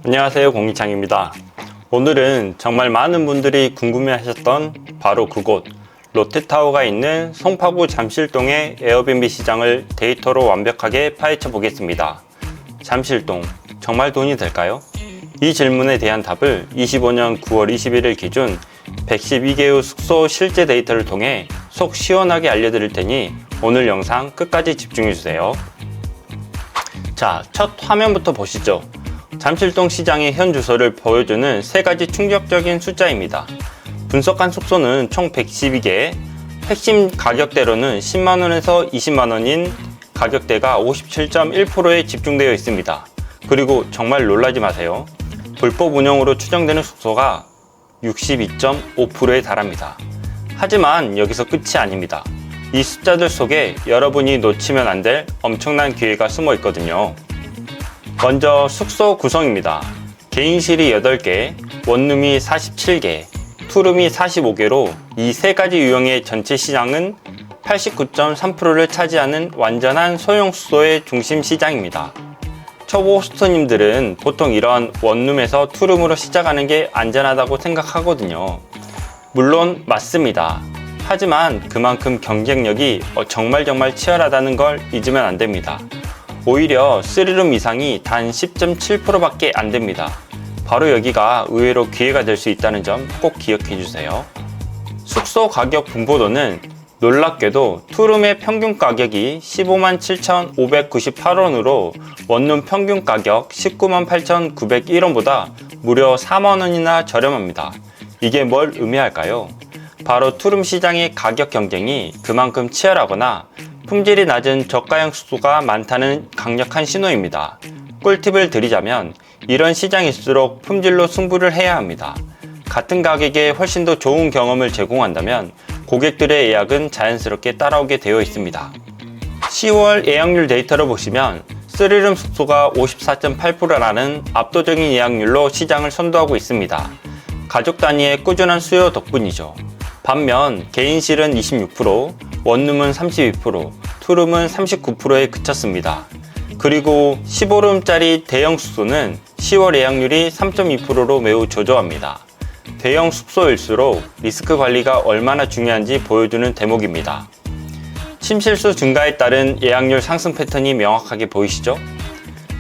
안녕하세요, 공기창입니다. 오늘은 정말 많은 분들이 궁금해하셨던 바로 그곳 롯데타워가 있는 송파구 잠실동의 에어비앤비 시장을 데이터로 완벽하게 파헤쳐 보겠습니다. 잠실동, 정말 돈이 될까요? 이 질문에 대한 답을 25년 9월 21일 기준 112개의 숙소 실제 데이터를 통해 속 시원하게 알려드릴 테니 오늘 영상 끝까지 집중해주세요. 자, 첫 화면부터 보시죠. 잠실동 시장의 현 주소를 보여주는 세 가지 충격적인 숫자입니다. 분석한 숙소는 총 112개, 핵심 가격대로는 10만원에서 20만원인 가격대가 57.1%에 집중되어 있습니다. 그리고 정말 놀라지 마세요. 불법 운영으로 추정되는 숙소가 62.5%에 달합니다. 하지만 여기서 끝이 아닙니다. 이 숫자들 속에 여러분이 놓치면 안 될 엄청난 기회가 숨어 있거든요. 먼저 숙소 구성입니다. 개인실이 8개, 원룸이 47개, 투룸이 45개로 이 세 가지 유형의 전체 시장은 89.3%를 차지하는 완전한 소형 숙소의 중심 시장입니다. 초보 호스트님들은 보통 이런 원룸에서 투룸으로 시작하는 게 안전하다고 생각하거든요. 물론 맞습니다. 하지만 그만큼 경쟁력이 정말 치열하다는 걸 잊으면 안 됩니다. 오히려 3룸 이상이 단 10.7%밖에 안 됩니다. 바로 여기가 의외로 기회가 될 수 있다는 점 꼭 기억해 주세요. 숙소 가격 분포도는 놀랍게도 투룸의 평균 가격이 15만 7,598원으로 원룸 평균 가격 19만 8,901원보다 무려 4만원이나 저렴합니다. 이게 뭘 의미할까요? 바로 투룸 시장의 가격 경쟁이 그만큼 치열하거나 품질이 낮은 저가형 숙소가 많다는 강력한 신호입니다. 꿀팁을 드리자면 이런 시장일수록 품질로 승부를 해야 합니다. 같은 가격에 훨씬 더 좋은 경험을 제공한다면 고객들의 예약은 자연스럽게 따라오게 되어 있습니다. 10월 예약률 데이터를 보시면 3룸 숙소가 54.8%라는 압도적인 예약률로 시장을 선도하고 있습니다. 가족 단위의 꾸준한 수요 덕분이죠. 반면 개인실은 26%, 원룸은 32%, 투룸은 39%에 그쳤습니다. 그리고 15룸짜리 대형 숙소는 10월 예약률이 3.2%로 매우 저조합니다. 대형 숙소일수록 리스크 관리가 얼마나 중요한지 보여주는 대목입니다. 침실수 증가에 따른 예약률 상승 패턴이 명확하게 보이시죠?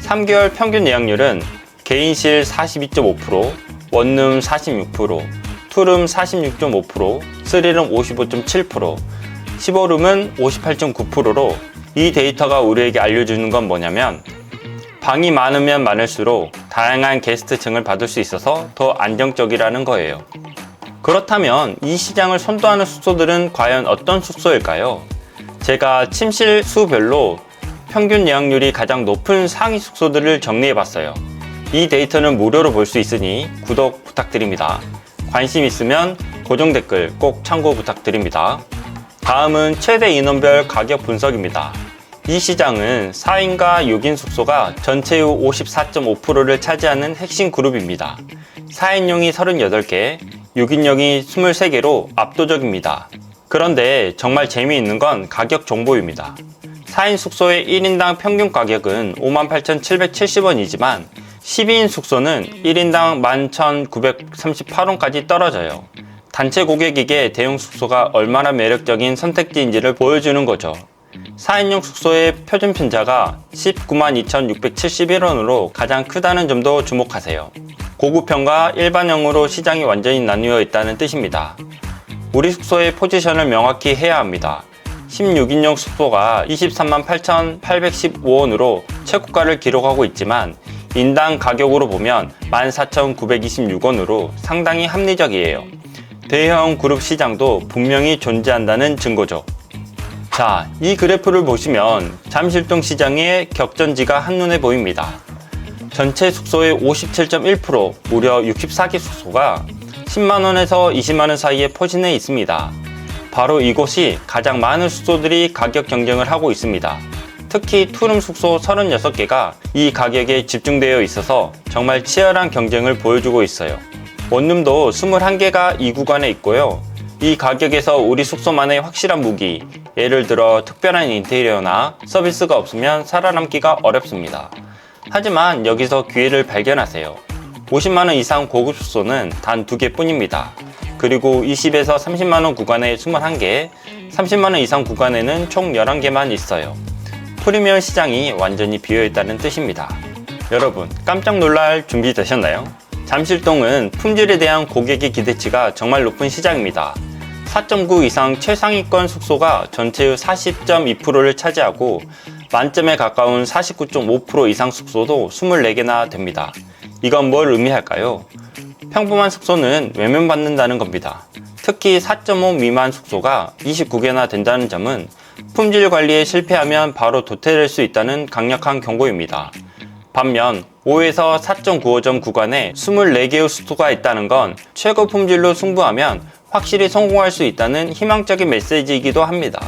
3개월 평균 예약률은 개인실 42.5%, 원룸 46%, 투룸 46.5%, 3룸 55.7%, 15룸은 58.9%로 이 데이터가 우리에게 알려주는 건 뭐냐면 방이 많으면 많을수록 다양한 게스트층을 받을 수 있어서 더 안정적이라는 거예요. 그렇다면 이 시장을 선도하는 숙소들은 과연 어떤 숙소일까요? 제가 침실 수별로 평균 예약률이 가장 높은 상위 숙소들을 정리해봤어요. 이 데이터는 무료로 볼 수 있으니 구독 부탁드립니다. 관심 있으면 고정 댓글 꼭 참고 부탁드립니다. 다음은 최대 인원별 가격 분석입니다. 이 시장은 4인과 6인 숙소가 전체의 54.5%를 차지하는 핵심 그룹입니다. 4인용이 38개, 6인용이 23개로 압도적입니다. 그런데 정말 재미있는 건 가격 정보입니다. 4인 숙소의 1인당 평균 가격은 58,770원이지만 12인 숙소는 1인당 11,938원까지 떨어져요. 단체 고객에게 대형 숙소가 얼마나 매력적인 선택지인지를 보여주는 거죠. 4인용 숙소의 표준 편차가 192,671원으로 가장 크다는 점도 주목하세요. 고급형과 일반형으로 시장이 완전히 나뉘어 있다는 뜻입니다. 우리 숙소의 포지션을 명확히 해야 합니다. 16인용 숙소가 23만 8,815원으로 최고가를 기록하고 있지만 인당 가격으로 보면 14,926원으로 상당히 합리적이에요. 대형 그룹 시장도 분명히 존재한다는 증거죠. 자, 이 그래프를 보시면 잠실동 시장의 격전지가 한눈에 보입니다. 전체 숙소의 57.1%, 무려 64개 숙소가 10만원에서 20만원 사이에 포진해 있습니다. 바로 이곳이 가장 많은 숙소들이 가격 경쟁을 하고 있습니다. 특히 투룸 숙소 36개가 이 가격에 집중되어 있어서 정말 치열한 경쟁을 보여주고 있어요. 원룸도 21개가 이 구간에 있고요. 이 가격에서 우리 숙소만의 확실한 무기, 예를 들어 특별한 인테리어나 서비스가 없으면 살아남기가 어렵습니다. 하지만 여기서 기회를 발견하세요. 50만원 이상 고급 숙소는 단 2개 뿐입니다. 그리고 20에서 30만원 구간에 21개, 30만원 이상 구간에는 총 11개만 있어요. 프리미엄 시장이 완전히 비어있다는 뜻입니다. 여러분, 깜짝 놀랄 준비 되셨나요? 잠실동은 품질에 대한 고객의 기대치가 정말 높은 시장입니다. 4.9 이상 최상위권 숙소가 전체의 40.2%를 차지하고 만점에 가까운 49.5% 이상 숙소도 24개나 됩니다. 이건 뭘 의미할까요? 평범한 숙소는 외면받는다는 겁니다. 특히 4.5 미만 숙소가 29개나 된다는 점은 품질 관리에 실패하면 바로 도태될 수 있다는 강력한 경고입니다. 반면 5에서 4.95점 구간에 24개의 숙소가 있다는 건 최고 품질로 승부하면 확실히 성공할 수 있다는 희망적인 메시지이기도 합니다.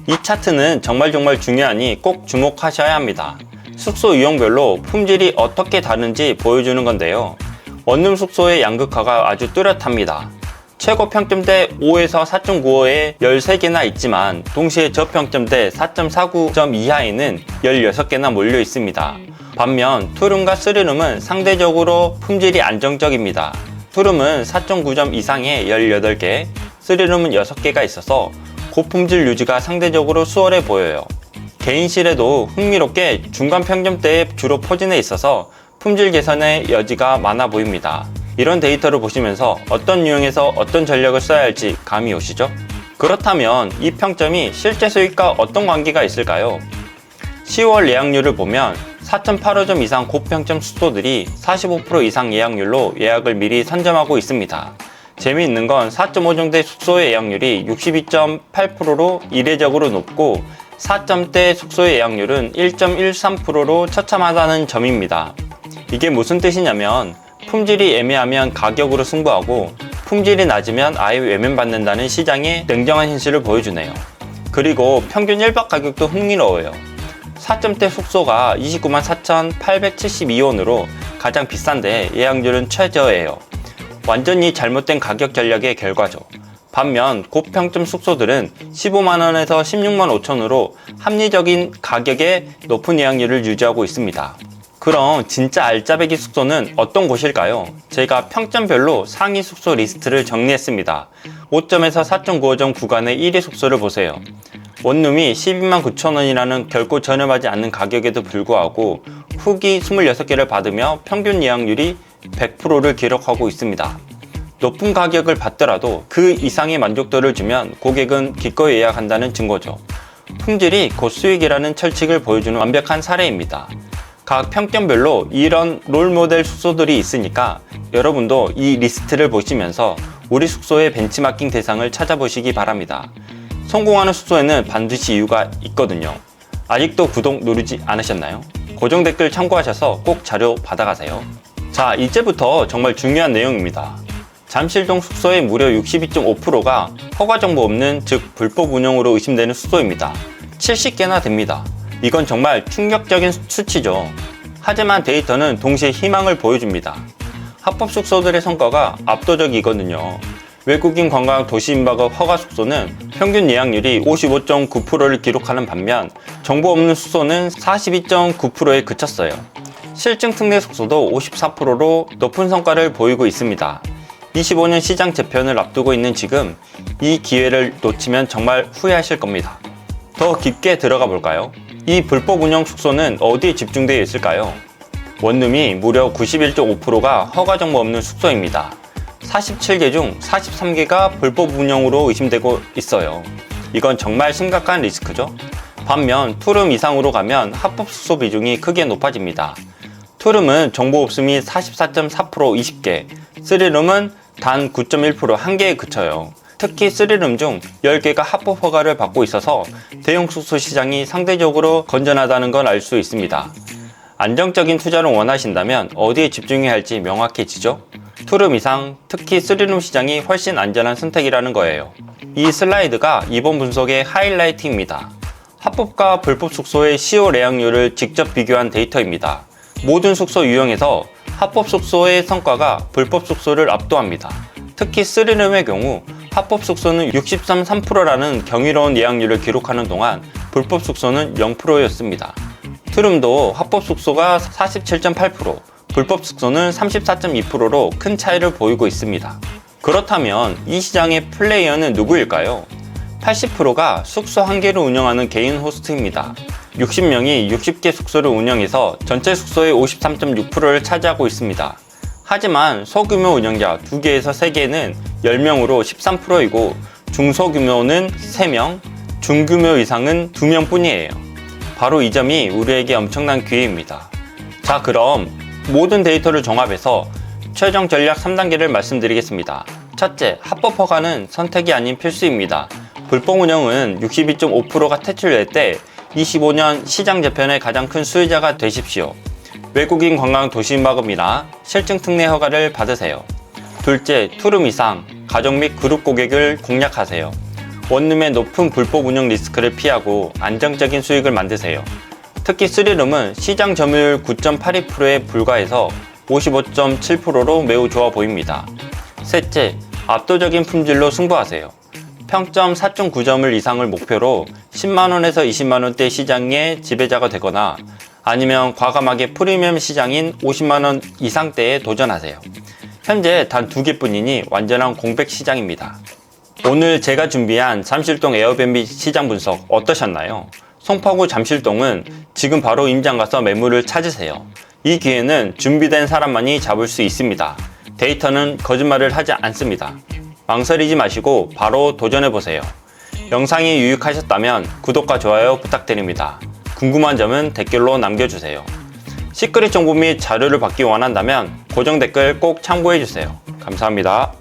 이 차트는 정말 중요하니 꼭 주목하셔야 합니다. 숙소 유형별로 품질이 어떻게 다른지 보여주는 건데요. 원룸 숙소의 양극화가 아주 뚜렷합니다. 최고 평점대 5에서 4.95에 13개나 있지만 동시에 저평점대 4.49점 이하에는 16개나 몰려 있습니다. 반면 투룸과 쓰리룸은 상대적으로 품질이 안정적입니다. 투룸은 4.9점 이상에 18개, 쓰리룸은 6개가 있어서 고품질 유지가 상대적으로 수월해 보여요. 개인실에도 흥미롭게 중간 평점대에 주로 포진해 있어서 품질 개선의 여지가 많아 보입니다. 이런 데이터를 보시면서 어떤 유형에서 어떤 전략을 써야 할지 감이 오시죠? 그렇다면 이 평점이 실제 수익과 어떤 관계가 있을까요? 10월 예약률을 보면 4.85점 이상 고평점 숙소들이 45% 이상 예약률로 예약을 미리 선점하고 있습니다. 재미있는 건 4.5점대 숙소의 예약률이 62.8%로 이례적으로 높고 4점대 숙소의 예약률은 1.13%로 처참하다는 점입니다. 이게 무슨 뜻이냐면 품질이 애매하면 가격으로 승부하고 품질이 낮으면 아예 외면받는다는 시장의 냉정한 현실을 보여주네요. 그리고 평균 1박 가격도 흥미로워요. 4점대 숙소가 29만 4,872원으로 가장 비싼데 예약률은 최저예요. 완전히 잘못된 가격 전략의 결과죠. 반면 고평점 숙소들은 15만원에서 16만 5천으로 합리적인 가격에 높은 예약률을 유지하고 있습니다. 그럼 진짜 알짜배기 숙소는 어떤 곳일까요? 제가 평점별로 상위 숙소 리스트를 정리했습니다. 5점에서 4.95점 구간의 1위 숙소를 보세요. 원룸이 12만 9천원이라는 결코 저렴하지 않는 가격에도 불구하고 후기 26개를 받으며 평균 예약률이 100%를 기록하고 있습니다. 높은 가격을 받더라도 그 이상의 만족도를 주면 고객은 기꺼이 예약한다는 증거죠. 품질이 곧 수익이라는 철칙을 보여주는 완벽한 사례입니다. 각 평점별로 이런 롤모델 숙소들이 있으니까 여러분도 이 리스트를 보시면서 우리 숙소의 벤치마킹 대상을 찾아보시기 바랍니다. 성공하는 숙소에는 반드시 이유가 있거든요. 아직도 구독 누르지 않으셨나요? 고정 댓글 참고하셔서 꼭 자료 받아가세요. 자, 이제부터 정말 중요한 내용입니다. 잠실동 숙소의 무려 62.5%가 허가 정보 없는, 즉 불법 운영으로 의심되는 숙소입니다. 70개나 됩니다. 이건 정말 충격적인 수치죠. 하지만 데이터는 동시에 희망을 보여줍니다. 합법 숙소들의 성과가 압도적이거든요. 외국인 관광 도시임박업 허가 숙소는 평균 예약률이 55.9%를 기록하는 반면 정보 없는 숙소는 42.9%에 그쳤어요. 실증 특례 숙소도 54%로 높은 성과를 보이고 있습니다. 25년 시장 재편을 앞두고 있는 지금 이 기회를 놓치면 정말 후회하실 겁니다. 더 깊게 들어가 볼까요? 이 불법 운영 숙소는 어디에 집중되어 있을까요? 원룸이 무려 91.5%가 허가 정보 없는 숙소입니다. 47개 중 43개가 불법 운영으로 의심되고 있어요. 이건 정말 심각한 리스크죠. 반면 투룸 이상으로 가면 합법 숙소 비중이 크게 높아집니다. 투룸은 정보 없음이 44.4% 20개, 쓰리룸은 단 9.1% 1개에 그쳐요. 특히 쓰리룸 중 10개가 합법 허가를 받고 있어서 대형 숙소 시장이 상대적으로 건전하다는 걸 알 수 있습니다. 안정적인 투자를 원하신다면 어디에 집중해야 할지 명확해지죠? 투룸 이상, 특히 쓰리룸 시장이 훨씬 안전한 선택이라는 거예요. 이 슬라이드가 이번 분석의 하이라이트입니다. 합법과 불법 숙소의 10월 예약률을 직접 비교한 데이터입니다. 모든 숙소 유형에서 합법 숙소의 성과가 불법 숙소를 압도합니다. 특히 쓰리룸의 경우 합법 숙소는 63.3%라는 경이로운 예약률을 기록하는 동안 불법 숙소는 0%였습니다. 투룸도 합법 숙소가 47.8%, 불법 숙소는 34.2%로 큰 차이를 보이고 있습니다. 그렇다면 이 시장의 플레이어는 누구일까요? 80%가 숙소 한 개를 운영하는 개인 호스트입니다. 60명이 60개 숙소를 운영해서 전체 숙소의 53.6%를 차지하고 있습니다. 하지만 소규모 운영자 2개에서 3개는 10명으로 13%이고 중소규모는 3명, 중규모 이상은 2명 뿐이에요. 바로 이 점이 우리에게 엄청난 기회입니다. 자, 그럼 모든 데이터를 종합해서 최종 전략 3단계를 말씀드리겠습니다. 첫째, 합법 허가는 선택이 아닌 필수입니다. 불법 운영은 62.5%가 퇴출될 때 25년 시장 재편의 가장 큰 수혜자가 되십시오. 외국인 관광 도시마금이나 실증 특례 허가를 받으세요. 둘째, 투룸 이상 가족 및 그룹 고객을 공략하세요. 원룸의 높은 불법 운영 리스크를 피하고 안정적인 수익을 만드세요. 특히 3룸은 시장 점유율 9.82%에 불과해서 55.7%로 매우 좋아 보입니다. 셋째, 압도적인 품질로 승부하세요. 평점 4.9점을 이상을 목표로 10만원에서 20만원대 시장의 지배자가 되거나 아니면 과감하게 프리미엄 시장인 50만원 이상대에 도전하세요. 현재 단 2개뿐이니 완전한 공백 시장입니다. 오늘 제가 준비한 잠실동 에어비앤비 시장 분석 어떠셨나요? 송파구 잠실동은 지금 바로 임장 가서 매물을 찾으세요. 이 기회는 준비된 사람만이 잡을 수 있습니다. 데이터는 거짓말을 하지 않습니다. 망설이지 마시고 바로 도전해보세요. 영상이 유익하셨다면 구독과 좋아요 부탁드립니다. 궁금한 점은 댓글로 남겨주세요. 시크릿 정보 및 자료를 받기 원한다면 고정 댓글 꼭 참고해주세요. 감사합니다.